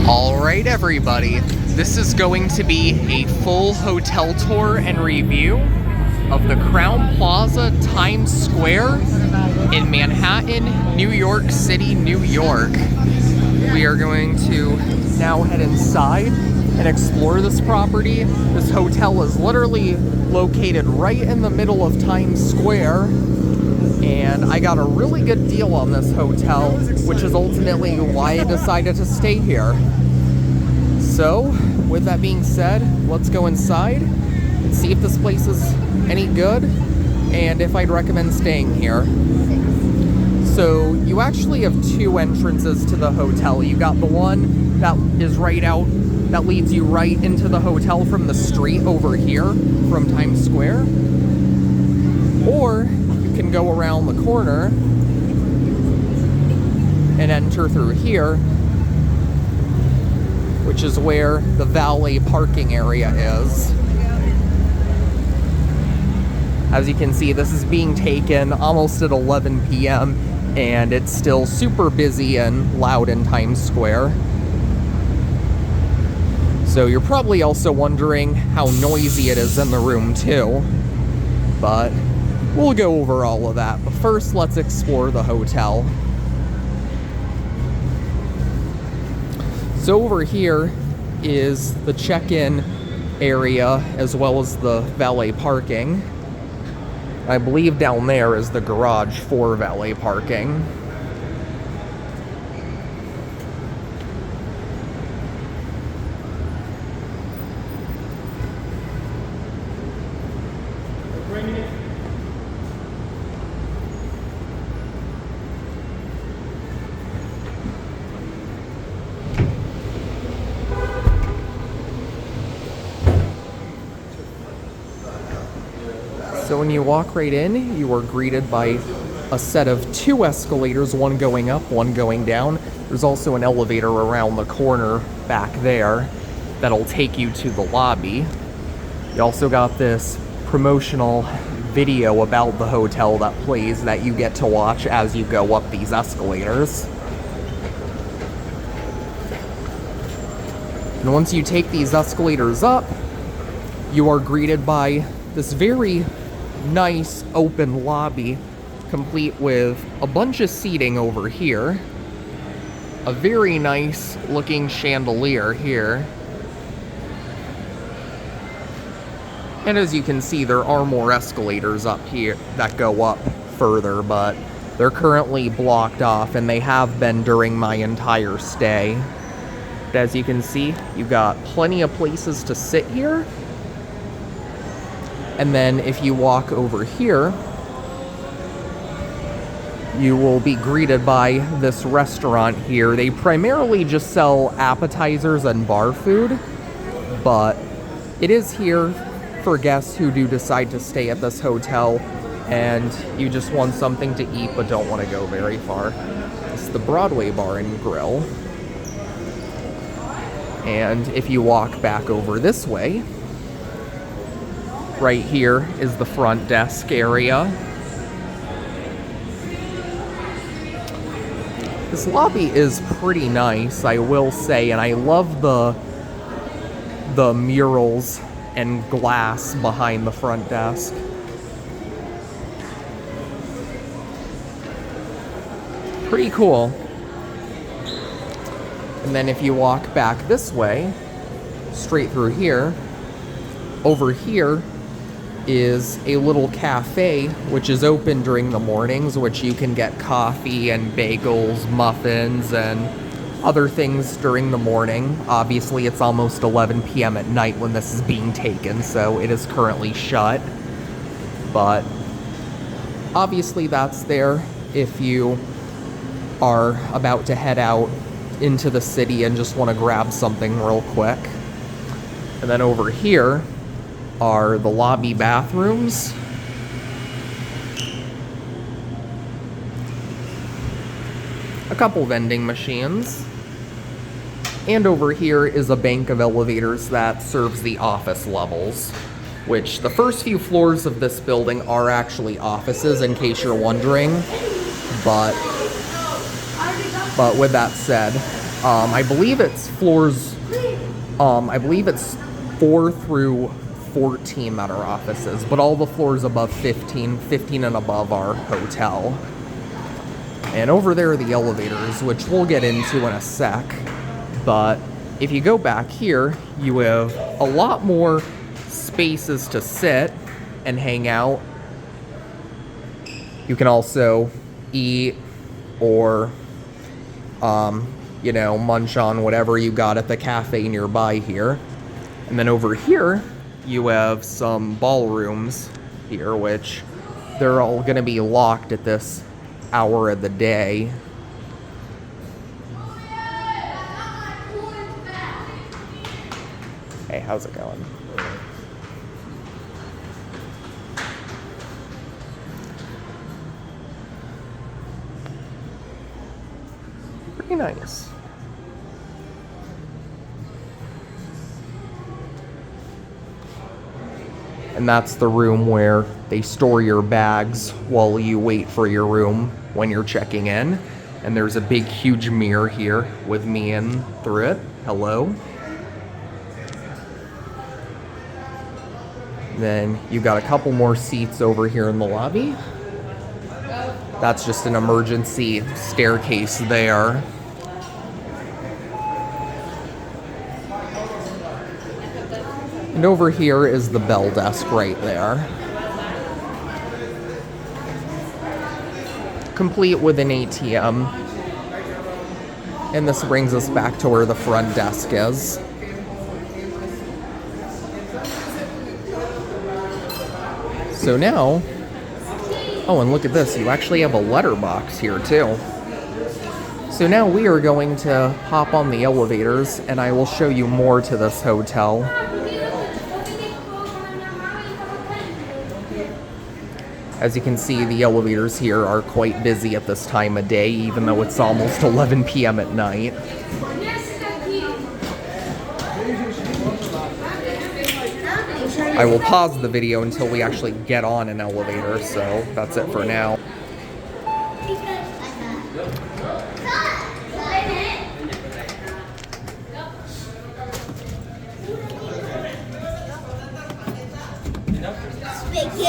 Alright everybody, this is going to be a full hotel tour and review of the Crowne Plaza Times Square in Manhattan, New York City, New York. We are going to now head inside and explore this property. This hotel is literally located right in the middle of Times Square, and I got a really good deal on this hotel, which is ultimately why I decided to stay here. So, with that being said, let's go inside and see if this place is any good and if I'd recommend staying here. So, you actually have two entrances to the hotel. You got the one that is right out, that leads you right into the hotel from the street over here, from Times Square. Or, you can go around the corner and enter through here, which is where the valet parking area is. As you can see, this is being taken almost at 11 p.m. and it's still super busy and loud in Times Square. So you're probably also wondering how noisy it is in the room too, but we'll go over all of that. But first, let's explore the hotel. So over here is the check-in area as well as the valet parking. I believe down there is the garage for valet parking. So when you walk right in, you are greeted by a set of two escalators, one going up, one going down. There's also an elevator around the corner back there that'll take you to the lobby. You also got this promotional video about the hotel that plays that you get to watch as you go up these escalators. And once you take these escalators up, you are greeted by this very nice open lobby, complete with a bunch of seating over here, a very nice looking chandelier here, and as you can see, there are more escalators up here that go up further, but they're currently blocked off, and they have been during my entire stay. But as you can see, you've got plenty of places to sit here. And then if you walk over here, you will be greeted by this restaurant here. They primarily just sell appetizers and bar food, but it is here for guests who do decide to stay at this hotel and you just want something to eat but don't want to go very far. It's the Broadway Bar and Grill. And if you walk back over this way, right here is the front desk area. This lobby is pretty nice, I will say, and I love the murals and glass behind the front desk. Pretty cool. And then if you walk back this way, straight through here, over here is a little cafe which is open during the mornings, which you can get coffee and bagels, muffins, and other things during the morning. Obviously, it's almost 11 p.m. at night when this is being taken, so it is currently shut. But obviously that's there if you are about to head out into the city and just want to grab something real quick. And then over here are the lobby bathrooms. A couple vending machines. And over here is a bank of elevators that serves the office levels, which the first few floors of this building are actually offices, in case you're wondering. But with that said, I believe it's floors, I believe it's 4 through 14 that are offices, but all the floors above 15 and above are hotel. And over there are the elevators, which we'll get into in a sec. But if you go back here, you have a lot more spaces to sit and hang out. You can also eat or, you know, munch on whatever you got at the cafe nearby here. And then over here, you have some ballrooms here, which they're all gonna be locked at this hour of the day. Hey, how's it going? Pretty nice. And that's the room where they store your bags while you wait for your room when you're checking in. And there's a big, huge mirror here with me in through it. Hello. Then you got a couple more seats over here in the lobby. That's just an emergency staircase there. And over here is the bell desk right there. Complete with an ATM. And this brings us back to where the front desk is. So now, oh, and look at this, you actually have a letterbox here too. So now we are going to hop on the elevators and I will show you more to this hotel. As you can see, the elevators here are quite busy at this time of day, even though it's almost 11 p.m. at night. I will pause the video until we actually get on an elevator, so that's it for now.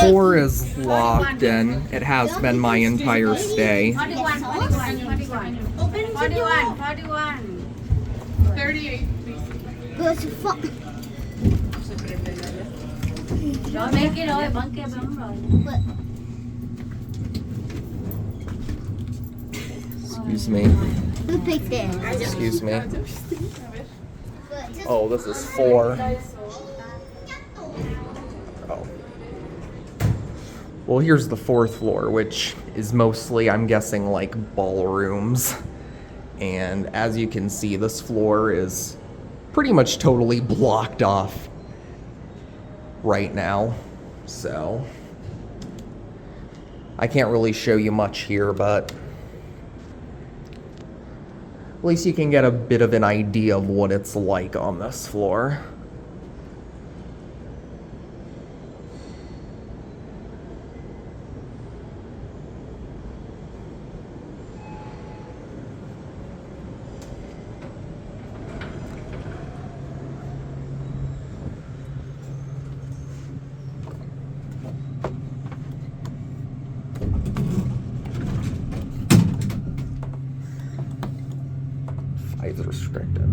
Four is locked and it has been my entire stay. 41. 38. Excuse me. Excuse me. Oh, this is 4. Oh. Well, here's the 4th floor, which is mostly, I'm guessing, like ballrooms. And as you can see, this floor is pretty much totally blocked off right now. So I can't really show you much here, but at least you can get a bit of an idea of what it's like on this floor. Is restricted.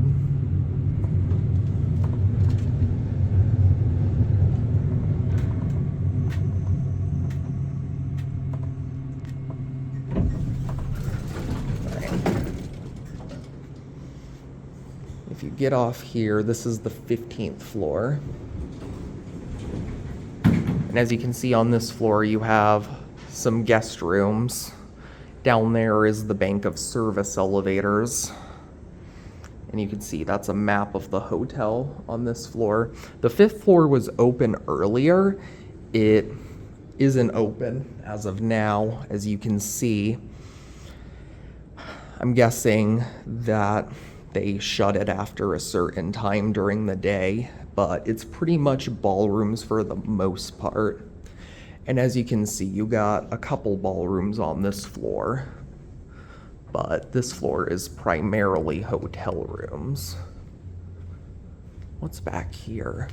If you get off here, this is the 15th floor. And as you can see on this floor, you have some guest rooms. Down there is the bank of service elevators. And you can see that's a map of the hotel on this floor. The 5th floor was open earlier. It isn't open as of now, as you can see. I'm guessing that they shut it after a certain time during the day, but it's pretty much ballrooms for the most part. And as you can see, you got a couple ballrooms on this floor. but this floor is primarily hotel rooms. What's back here?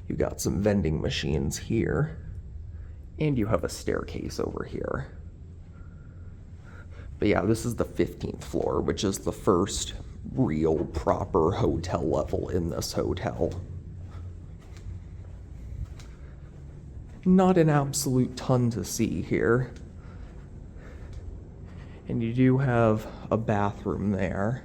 You got some vending machines here, and you have a staircase over here. But yeah, this is the 15th floor, which is the first real proper hotel level in this hotel. Not an absolute ton to see here. And you do have a bathroom there.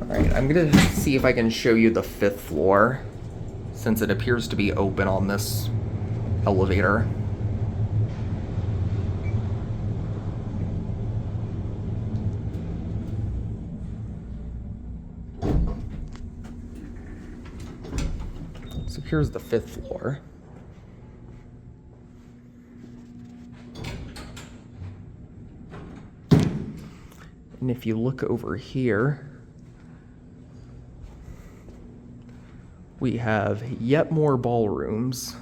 Alright, I'm gonna see if I can show you the 5th floor, since it appears to be open on this elevator. So here's the 5th floor. And if you look over here, we have yet more ballrooms.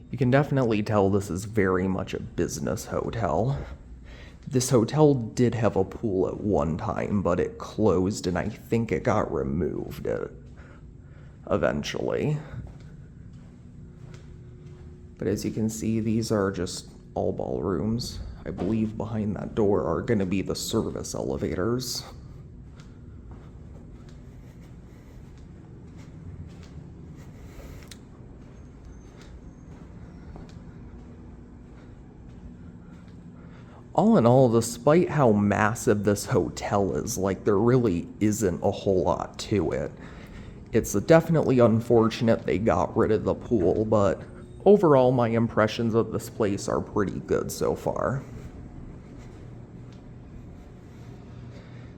You can definitely tell this is very much a business hotel. This hotel did have a pool at one time, but it closed and I think it got removed eventually. But as you can see, these are just all ballrooms. I believe behind that door are going to be the service elevators. All in all, despite how massive this hotel is, like, there really isn't a whole lot to it. It's definitely unfortunate they got rid of the pool, but overall my impressions of this place are pretty good so far.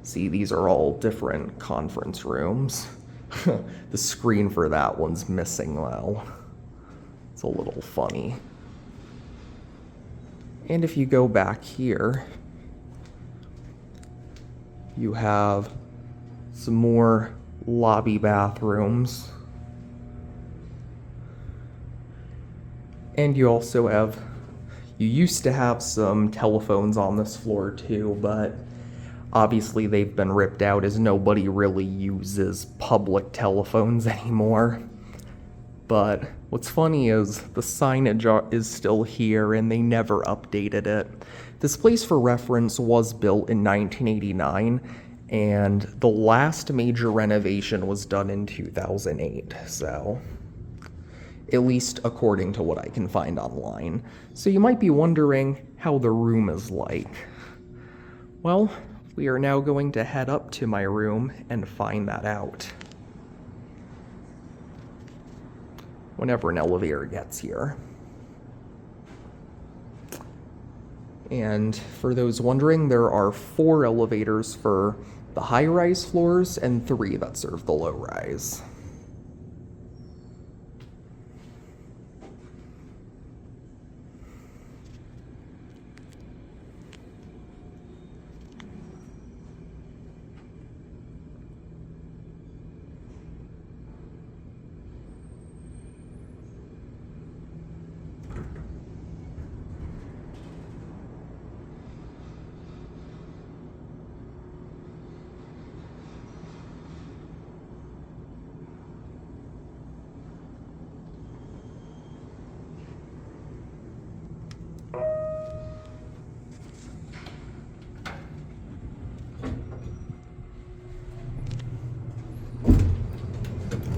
See, these are all different conference rooms. The screen for that one's missing though. It's a little funny. And if you go back here, you have some more lobby bathrooms. And you also have, you used to have some telephones on this floor too, but obviously they've been ripped out as nobody really uses public telephones anymore. But what's funny is the signage is still here and they never updated it. This place, for reference, was built in 1989 and the last major renovation was done in 2008, so at least according to what I can find online. So you might be wondering how the room is like. Well, we are now going to head up to my room and find that out whenever an elevator gets here. And for those wondering, there are 4 elevators for the high-rise floors and 3 that serve the low-rise.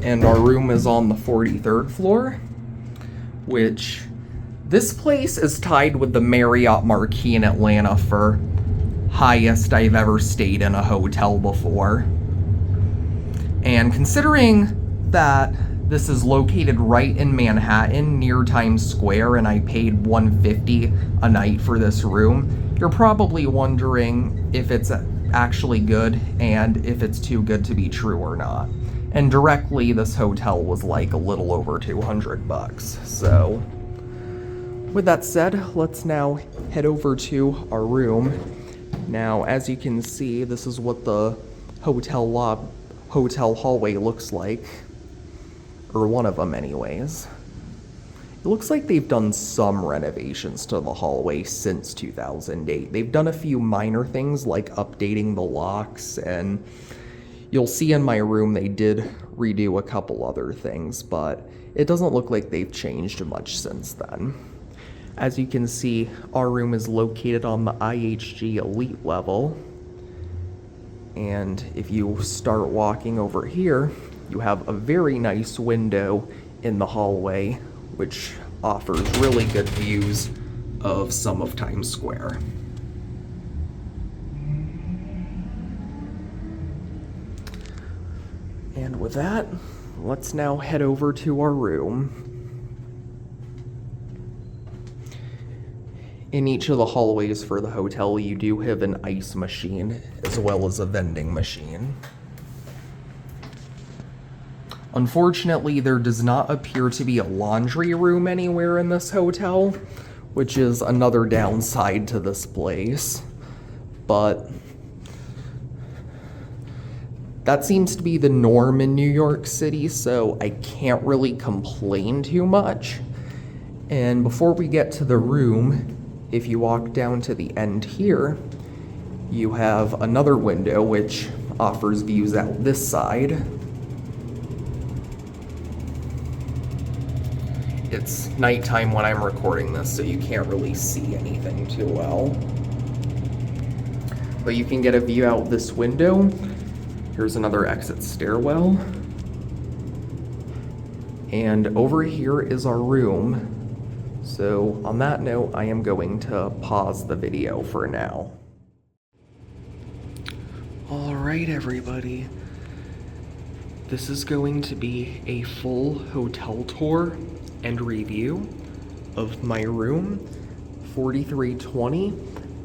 And our room is on the 43rd floor, which this place is tied with the Marriott Marquis in Atlanta for highest I've ever stayed in a hotel before. And considering that this is located right in Manhattan near Times Square and I paid $150 a night for this room, you're probably wondering if it's actually good and if it's too good to be true or not. And directly, this hotel was like a little over $200. So with that said, let's now head over to our room. Now, as you can see, this is what the hotel hallway looks like, or one of them anyways. It looks like they've done some renovations to the hallway since 2008. They've done a few minor things like updating the locks, and you'll see in my room they did redo a couple other things, but it doesn't look like they've changed much since then. As you can see, our room is located on the IHG Elite level. And if you start walking over here, you have a very nice window in the hallway, which offers really good views of some of Times Square. And with that, let's now head over to our room. In each of the hallways for the hotel, you do have an ice machine as well as a vending machine. Unfortunately, there does not appear to be a laundry room anywhere in this hotel, which is another downside to this place. But that seems to be the norm in New York City, so I can't really complain too much. And before we get to the room, if you walk down to the end here, you have another window which offers views out this side. It's nighttime when I'm recording this, so you can't really see anything too well. But you can get a view out this window. Here's another exit stairwell. And over here is our room. So on that note, I am going to pause the video for now. All right, everybody. This is going to be a full hotel tour and review of my room, 4320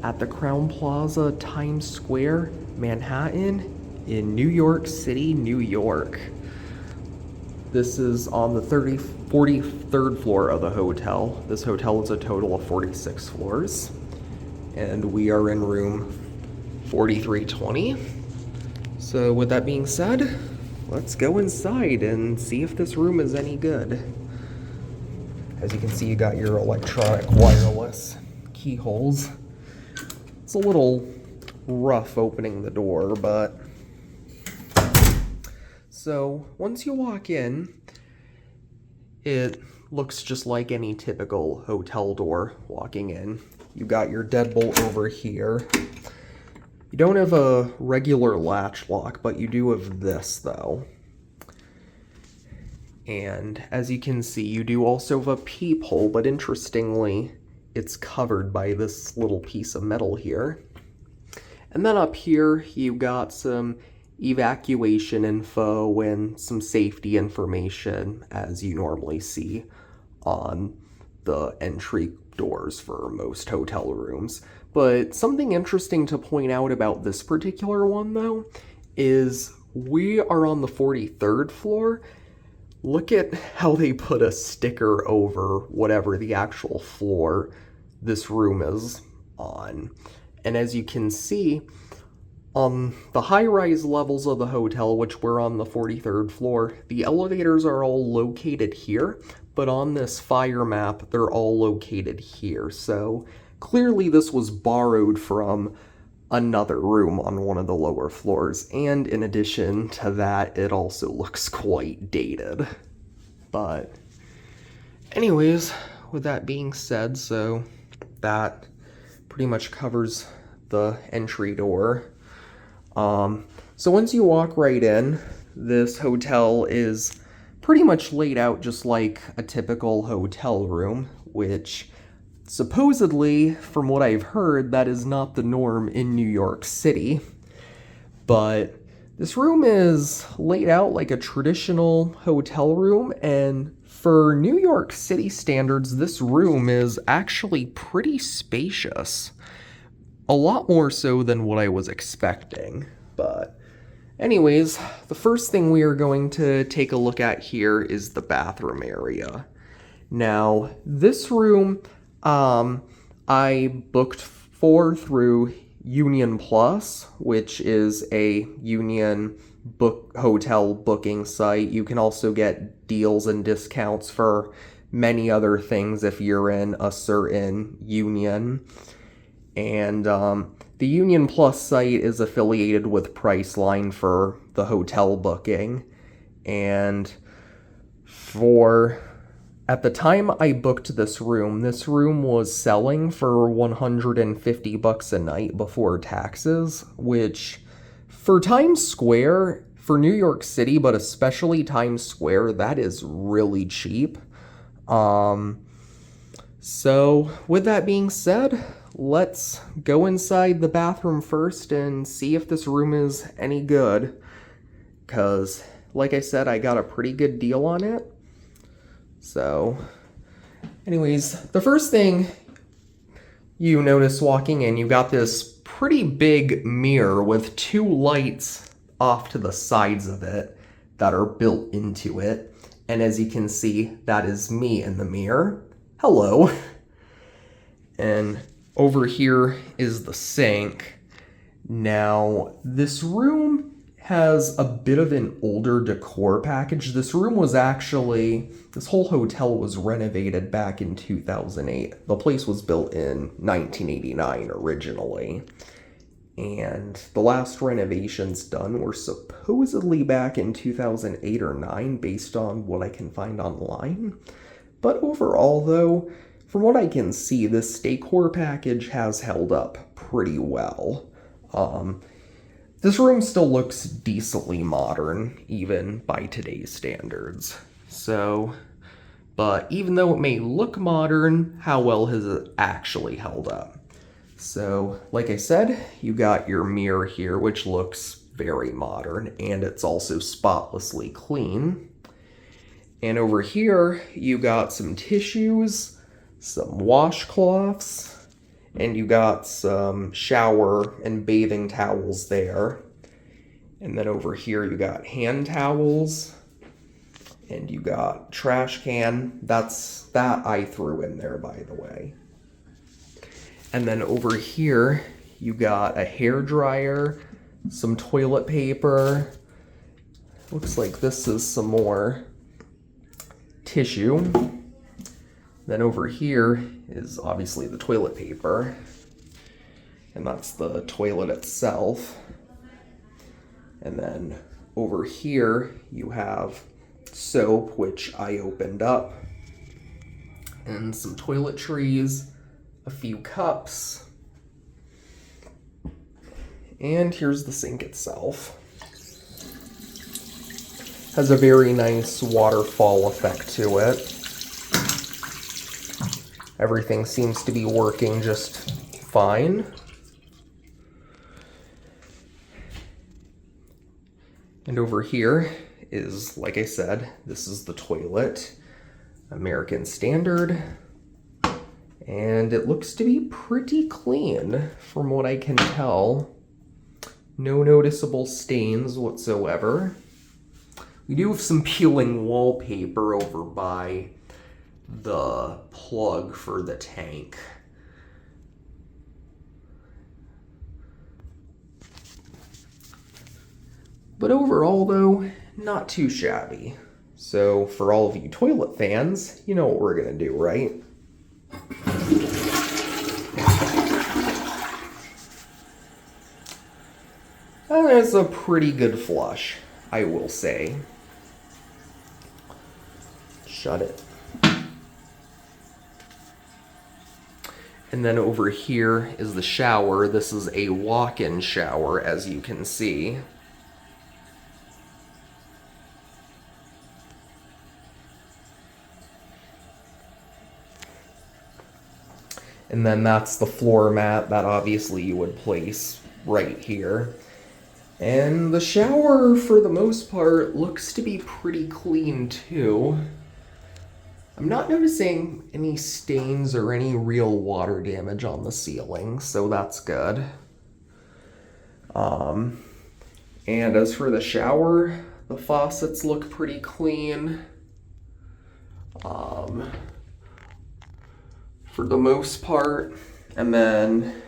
at the Crowne Plaza, Times Square, Manhattan, in New York City, New York. This is on the 43rd floor of the hotel. This hotel is a total of 46 floors. And we are in room 4320. So with that being said, let's go inside and see if this room is any good. As you can see, you got your electronic wireless keyholes. It's a little rough opening the door, but... So, once you walk in, it looks just like any typical hotel door walking in. You got your deadbolt over here. You don't have a regular latch lock, but you do have this, though. And as you can see, you do also have a peephole, but interestingly, it's covered by this little piece of metal here. And then up here, you got some evacuation info and some safety information, as you normally see on the entry doors for most hotel rooms. But something interesting to point out about this particular one, though, is we are on the 43rd floor. Look at how they put a sticker over whatever the actual floor this room is on. And as you can see, on the high-rise levels of the hotel, which we're on the 43rd floor, the elevators are all located here, but on this fire map, they're all located here. So clearly this was borrowed from another room on one of the lower floors, and in addition to that, it also looks quite dated. But anyways, with that being said, so that pretty much covers the entry door. So once you walk right in, this hotel is pretty much laid out just like a typical hotel room, which supposedly, from what I've heard, that is not the norm in New York City. But This room is laid out like a traditional hotel room, and for New York City standards, this room is actually pretty spacious. A lot more so than what I was expecting. But anyways, the first thing we are going to take a look at here is the bathroom area. Now, this room I booked for through Union Plus, which is a union hotel booking site. You can also get deals and discounts for many other things if you're in a certain union. And the Union Plus site is affiliated with Priceline for the hotel booking. And at the time I booked this room was selling for $150 a night before taxes, which for Times Square, for New York City, but especially Times Square, that is really cheap. So with that being said, let's go inside the bathroom first and see if this room is any good. 'Cause, like I said, I got a pretty good deal on it. So, anyways, the first thing you notice walking in, you got this pretty big mirror with two lights off to the sides of it that are built into it. And as you can see, that is me in the mirror. Hello. And over here is the sink. Now, this room has a bit of an older decor package. This whole hotel was renovated back in 2008. The place was built in 1989 originally. And the last renovations done were supposedly back in 2008 or 9 based on what I can find online. But overall though, from what I can see, this decor package has held up pretty well. This room still looks decently modern, even by today's standards. But even though it may look modern, how well has it actually held up? So, like I said, you got your mirror here, which looks very modern, and it's also spotlessly clean. And over here, you got some tissues, some washcloths, and you got some shower and bathing towels there. And then over here you got hand towels, and you got trash can. That I threw in there, by the way. And then over here you got a hair dryer, some toilet paper. Looks like this is some more tissue. Then over here is obviously the toilet paper, and that's the toilet itself. And then over here you have soap, which I opened up, and some toiletries, a few cups, and here's the sink itself. Has a very nice waterfall effect to it. Everything seems to be working just fine. And over here is, like I said, this is the toilet, American Standard. And it looks to be pretty clean from what I can tell. No noticeable stains whatsoever. We do have some peeling wallpaper over by the plug for the tank. But overall though, not too shabby. So for all of you toilet fans, you know what we're gonna do, right? And it's a pretty good flush, I will say. Shut it. And then over here is the shower. This is a walk-in shower, as you can see. And then that's the floor mat that obviously you would place right here. And the shower, for the most part, looks to be pretty clean too. I'm not noticing any stains or any real water damage on the ceiling, so that's good. And as for the shower, the faucets look pretty clean. For the most part. And then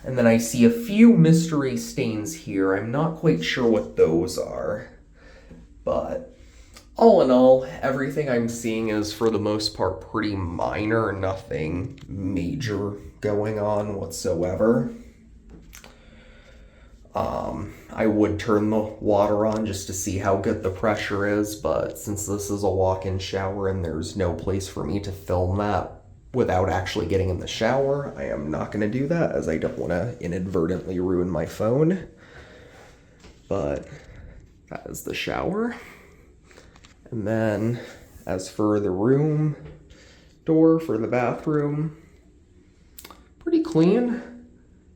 I see a few mystery stains here. I'm not quite sure what those are. But all in all, everything I'm seeing is for the most part pretty minor, nothing major going on whatsoever. I would turn the water on just to see how good the pressure is, but since this is a walk-in shower and there's no place for me to film that without actually getting in the shower, I am not going to do that, as I don't want to inadvertently ruin my phone. But that is the shower. And then as for the room door for the bathroom, pretty clean.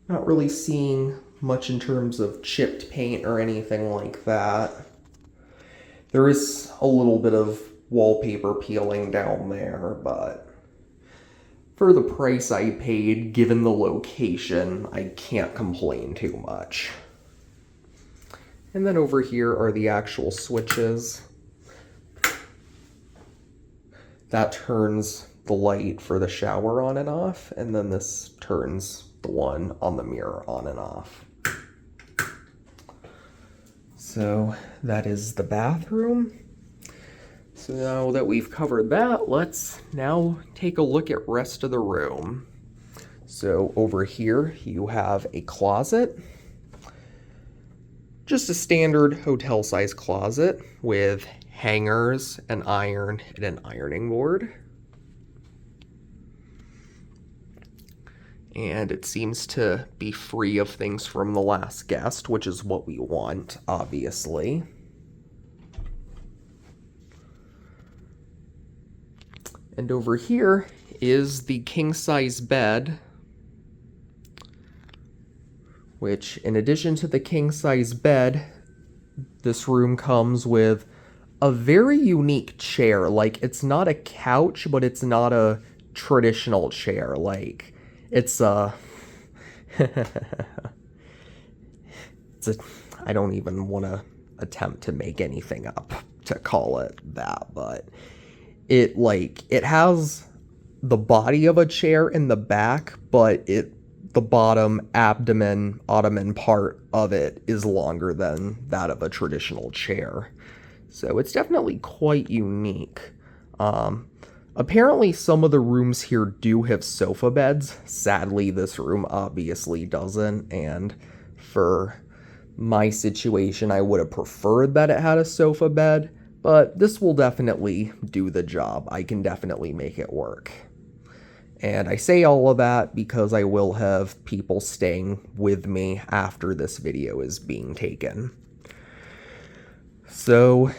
Not really seeing much in terms of chipped paint or anything like that. There is a little bit of wallpaper peeling down there, but for the price I paid, given the location, I can't complain too much. And then over here are the actual switches. That turns the light for the shower on and off, and then this turns the one on the mirror on and off. So that is the bathroom. So now that we've covered that, let's now take a look at rest of the room. So over here you have a closet. Just a standard hotel size closet with hangers, an iron, and an ironing board. And it seems to be free of things from the last guest, which is what we want, obviously. And over here is the king-size bed, which, in addition to the king-size bed, this room comes with a very unique chair. Like, it's not a couch, but it's not a traditional chair. Like, it's a... I don't even want to attempt to make anything up to call it that, but it has the body of a chair in the back, but the bottom ottoman part of it is longer than that of a traditional chair. So it's definitely quite unique. Apparently some of the rooms here do have sofa beds. Sadly, this room obviously doesn't, and for my situation, I would have preferred that it had a sofa bed, but this will definitely do the job. I can definitely make it work. And I say all of that because I will have people staying with me after this video is being taken. So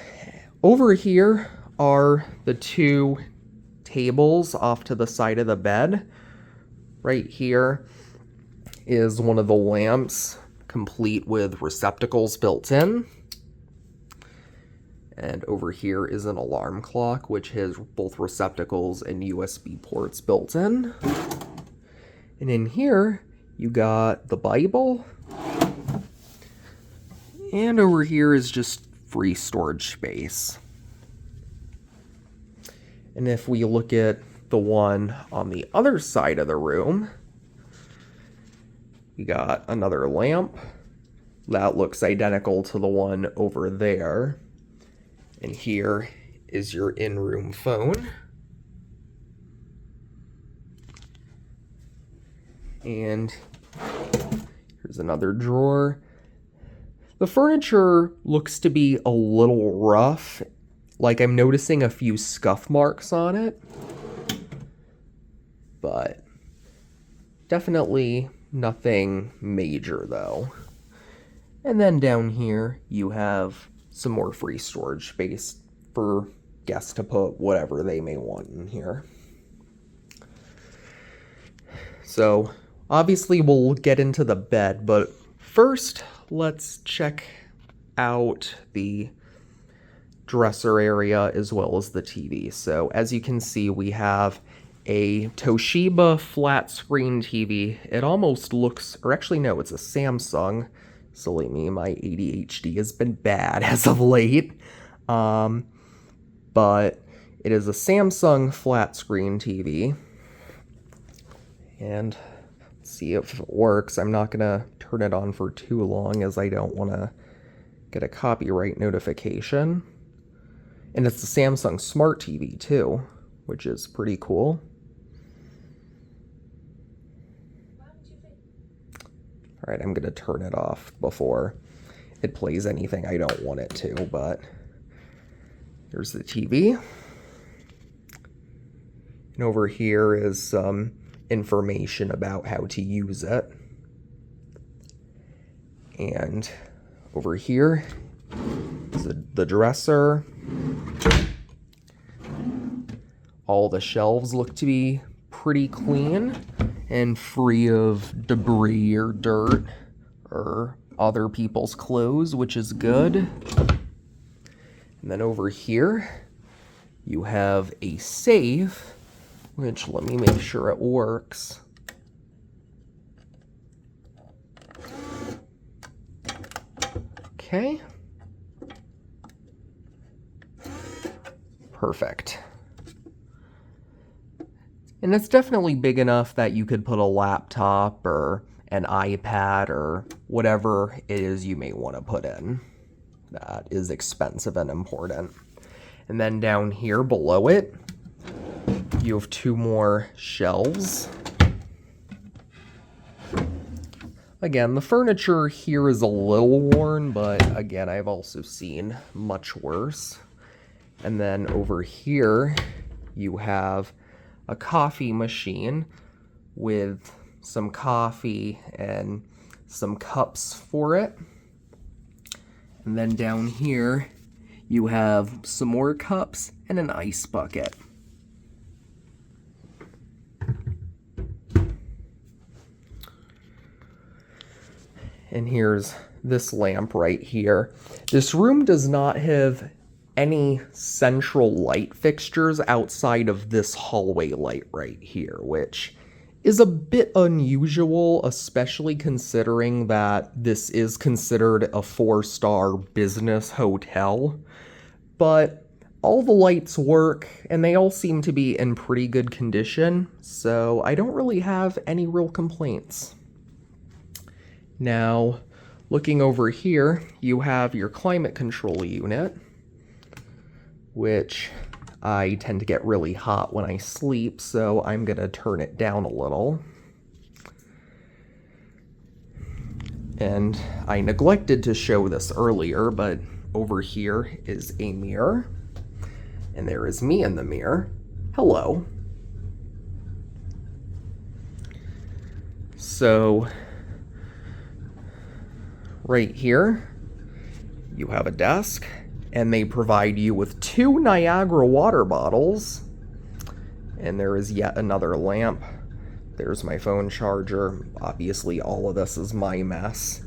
over here are the two tables off to the side of the bed. Right here is one of the lamps, complete with receptacles built in. And over here is an alarm clock, which has both receptacles and USB ports built in. And in here, you got the Bible. And over here is just free storage space. And if we look at the one on the other side of the room, we got another lamp. That looks identical to the one over there. And here is your in-room phone. And here's another drawer. The furniture looks to be a little rough. Like, I'm noticing a few scuff marks on it. But definitely nothing major, though. And then down here, you have some more free storage space for guests to put whatever they may want in here. So, obviously we'll get into the bed, but first, let's check out the dresser area as well as the TV. So as you can see, we have a Toshiba flat screen TV. It almost looks, or actually no, it's a Samsung. Silly me, my ADHD has been bad as of late. But it is a Samsung flat screen TV. And let's see if it works. I'm not gonna turn it on for too long as I don't wanna get a copyright notification. And it's a Samsung Smart TV too, which is pretty cool. All right, I'm gonna turn it off before it plays anything I don't want it to, but here's the TV. And over here is some information about how to use it. And over here is the dresser. All the shelves look to be pretty clean and free of debris or dirt or other people's clothes, which is good. And then over here, you have a safe, which let me make sure it works. Okay. Perfect. And it's definitely big enough that you could put a laptop or an iPad or whatever it is you may want to put in. That is expensive and important. And then down here below it, you have two more shelves. Again, the furniture here is a little worn, but again, I've also seen much worse. And then over here, you have a coffee machine with some coffee and some cups for it. And then down here, you have some more cups and an ice bucket. And here's this lamp right here. This room does not have any central light fixtures outside of this hallway light right here, which is a bit unusual, especially considering that this is considered a 4-star business hotel. But all the lights work, and they all seem to be in pretty good condition, so I don't really have any real complaints. Now, looking over here, you have your climate control unit, which I tend to get really hot when I sleep, so I'm gonna turn it down a little. And I neglected to show this earlier, but over here is a mirror, and there is me in the mirror. Hello. So, right here, you have a desk, and they provide you with 2 Niagara water bottles. And there is yet another lamp. There's my phone charger. Obviously, all of this is my mess.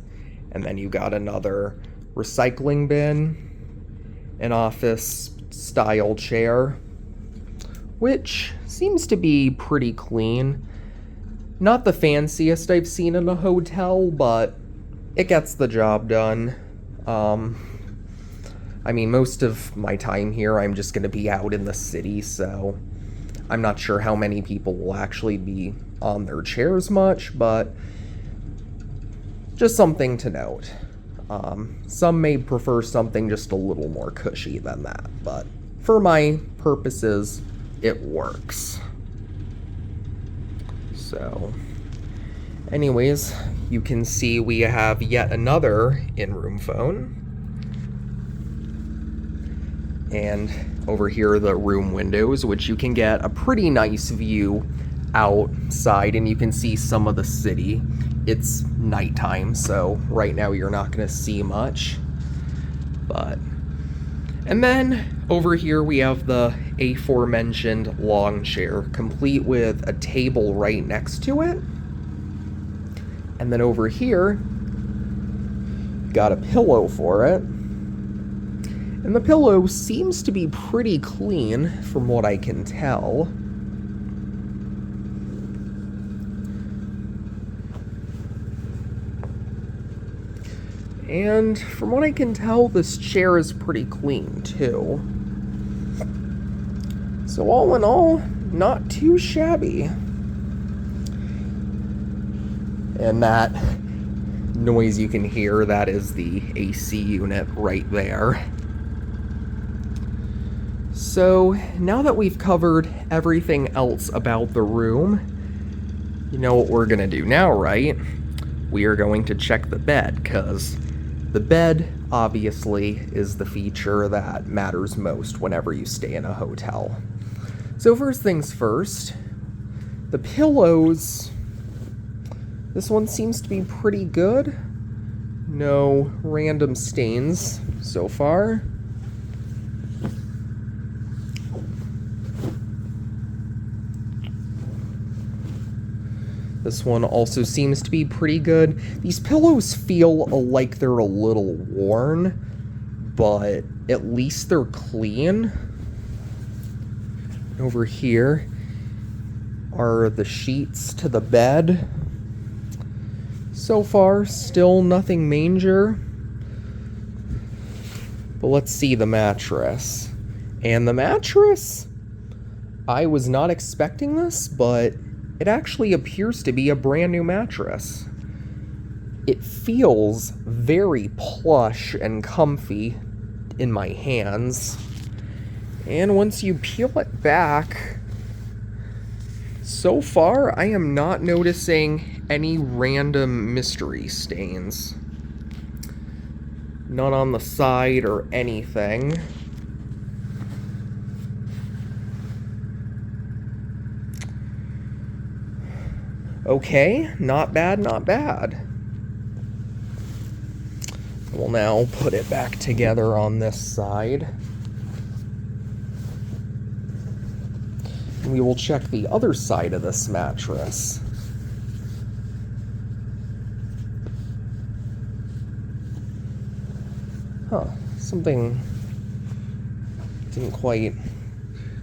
And then you got another recycling bin, an office-style chair, which seems to be pretty clean. Not the fanciest I've seen in a hotel, but it gets the job done. I mean, most of my time here, I'm just going to be out in the city, so I'm not sure how many people will actually be on their chairs much, but just something to note. Some may prefer something just a little more cushy than that, but for my purposes, it works. So, anyways, you can see we have yet another in-room phone. And over here are the room windows, which you can get a pretty nice view outside, and you can see some of the city. It's nighttime, so right now you're not going to see much. And then over here we have the aforementioned long chair, complete with a table right next to it. And then over here, got a pillow for it. And the pillow seems to be pretty clean from what I can tell. And from what I can tell, this chair is pretty clean too. So all in all, not too shabby. And that noise you can hear, that is the AC unit right there. So now that we've covered everything else about the room, you know what we're gonna do now, right? We are going to check the bed, because the bed obviously is the feature that matters most whenever you stay in a hotel. So first things first, the pillows. This one seems to be pretty good. No random stains so far. This one also seems to be pretty good. These pillows feel like they're a little worn, but at least they're clean. Over here are the sheets to the bed. So far, still nothing major. But let's see the mattress. And the mattress, I was not expecting this, but it actually appears to be a brand new mattress. It feels very plush and comfy in my hands. And once you peel it back, so far I am not noticing any random mystery stains. None on the side or anything. Okay, not bad, not bad. We'll now put it back together on this side. We will check the other side of this mattress. Huh, something didn't quite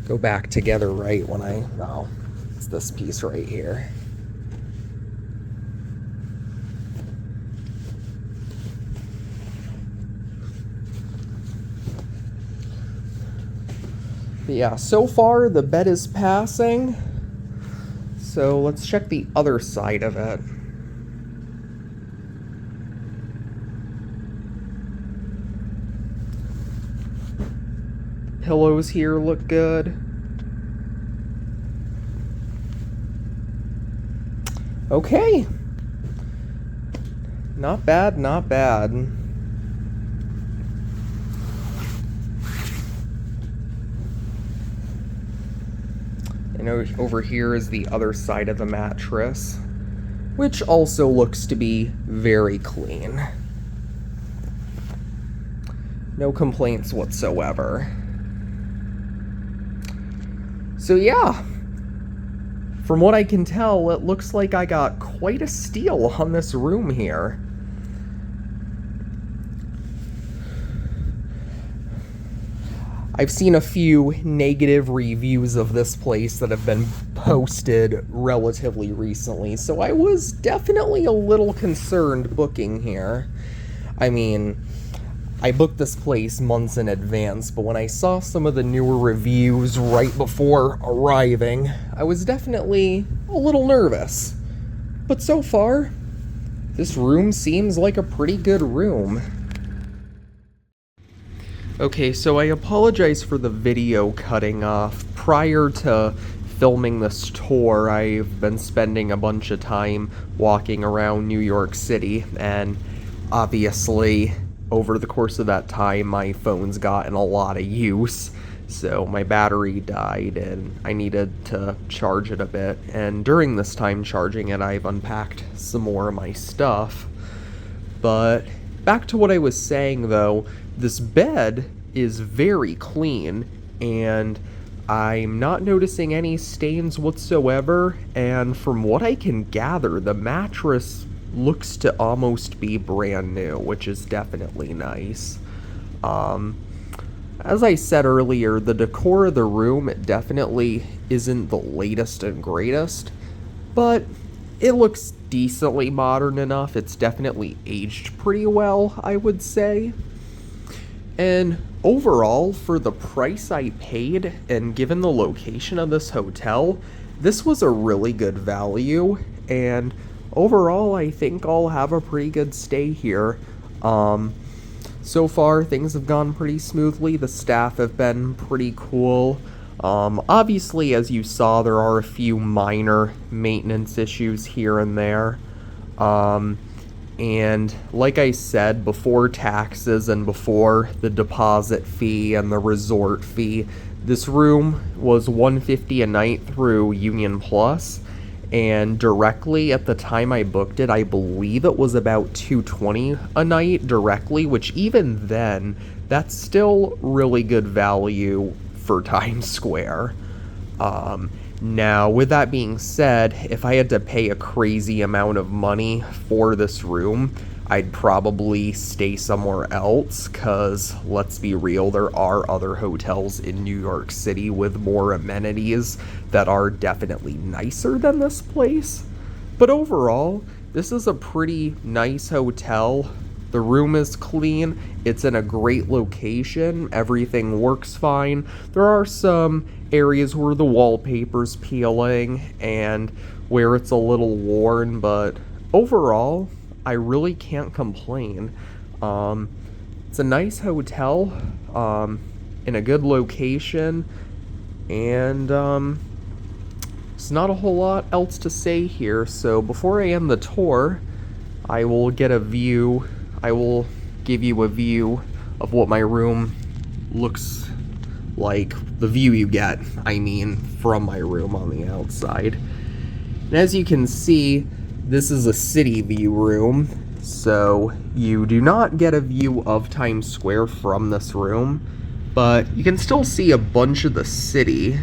go back together right when oh, it's this piece right here. But yeah, so far the bed is passing. So let's check the other side of it. Pillows here look good. Okay. Not bad, not bad. And over here is the other side of the mattress, which also looks to be very clean. No complaints whatsoever. So yeah, from what I can tell, it looks like I got quite a steal on this room here. I've seen a few negative reviews of this place that have been posted relatively recently, so I was definitely a little concerned booking here. I mean, I booked this place months in advance, but when I saw some of the newer reviews right before arriving, I was definitely a little nervous. But so far, this room seems like a pretty good room. Okay, so I apologize for the video cutting off. Prior to filming this tour, I've been spending a bunch of time walking around New York City, and obviously, over the course of that time, my phone's gotten a lot of use, so my battery died, and I needed to charge it a bit, and during this time charging it, I've unpacked some more of my stuff. But back to what I was saying, though, this bed is very clean, and I'm not noticing any stains whatsoever, and from what I can gather, the mattress looks to almost be brand new, which is definitely nice. As I said earlier, the decor of the room definitely isn't the latest and greatest, but it looks decently modern enough. It's definitely aged pretty well, I would say. And overall, for the price I paid and given the location of this hotel, this was a really good value. And overall, I think I'll have a pretty good stay here. So far, things have gone pretty smoothly. The staff have been pretty cool. Obviously, as you saw, there are a few minor maintenance issues here and there. And like I said, before taxes and before the deposit fee and the resort fee, this room was $150 a night through Union Plus. And directly at the time I booked it, I believe it was about $220 a night directly, which even then, that's still really good value for Times Square. Now, with that being said, if I had to pay a crazy amount of money for this room, I'd probably stay somewhere else, because let's be real, there are other hotels in New York City with more amenities that are definitely nicer than this place. But overall, this is a pretty nice hotel. The room is clean, it's in a great location, everything works fine. There are some areas where the wallpaper's peeling and where it's a little worn, but overall, I really can't complain. It's a nice hotel, in a good location, and there's not a whole lot else to say here. So before I end the tour, I will give you a view of what my room looks like. The view you get, I mean, from my room on the outside. And as you can see, this is a city view room, so you do not get a view of Times Square from this room, but you can still see a bunch of the city,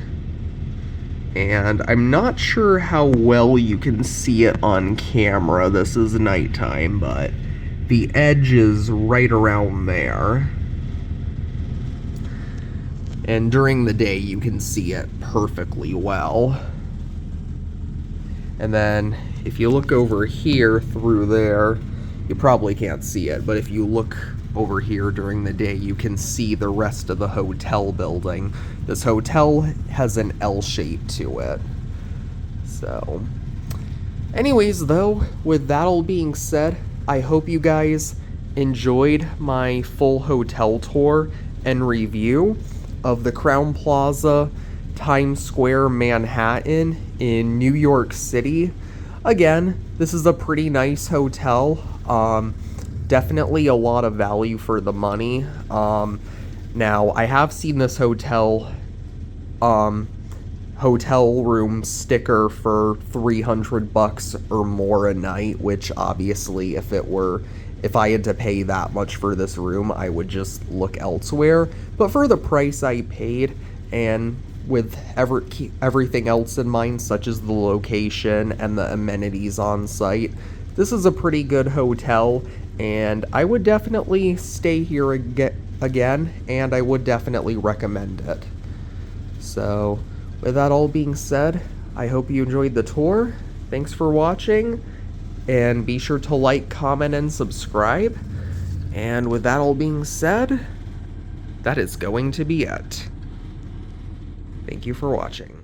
and I'm not sure how well you can see it on camera. This is nighttime, but the edge is right around there. And during the day, you can see it perfectly well. And then, if you look over here through there, you probably can't see it, but if you look over here during the day, you can see the rest of the hotel building. This hotel has an L shape to it. So, anyways though, with that all being said, I hope you guys enjoyed my full hotel tour and review of the Crowne Plaza, Times Square, Manhattan in New York City. Again, this is a pretty nice hotel. Definitely a lot of value for the money. Now, I have seen this hotel room sticker for $300 or more a night, which obviously if I had to pay that much for this room, I would just look elsewhere. But for the price I paid, and with everything else in mind, such as the location and the amenities on site, this is a pretty good hotel, and I would definitely stay here again, and I would definitely recommend it. So, with that all being said, I hope you enjoyed the tour. Thanks for watching, and be sure to like, comment, and subscribe. And with that all being said, that is going to be it. Thank you for watching.